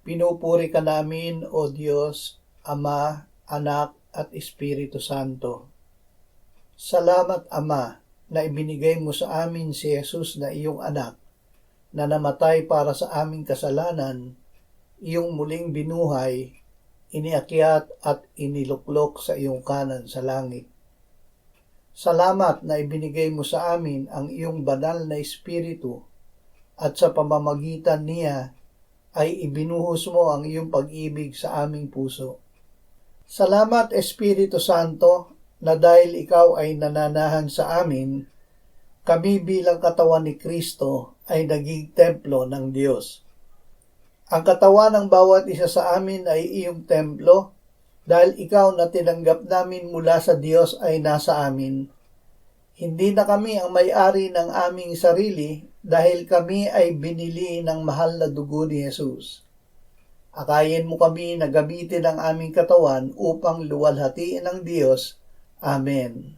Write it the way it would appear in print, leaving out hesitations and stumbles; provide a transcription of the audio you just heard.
Pinupuri ka namin, O Diyos, Ama, Anak, at Espiritu Santo. Salamat, Ama, na ibinigay mo sa amin si Jesus na iyong anak, na namatay para sa aming kasalanan, iyong muling binuhay, iniakyat at iniluklok sa iyong kanan sa langit. Salamat na ibinigay mo sa amin ang iyong banal na Espiritu at sa pamamagitan niya ay ibinuhos mo ang iyong pag-ibig sa aming puso. Salamat, Espiritu Santo, na dahil ikaw ay nananahan sa amin, kami bilang katawan ni Kristo ay naging templo ng Diyos. Ang katawan ng bawat isa sa amin ay iyong templo, dahil ikaw na tinanggap namin mula sa Diyos ay nasa amin. Hindi na kami ang may-ari ng aming sarili dahil kami ay binili ng mahal na dugo ni Jesus. Akayin mo kami na gamitin ang aming katawan upang luwalhatiin ng Diyos. Amen.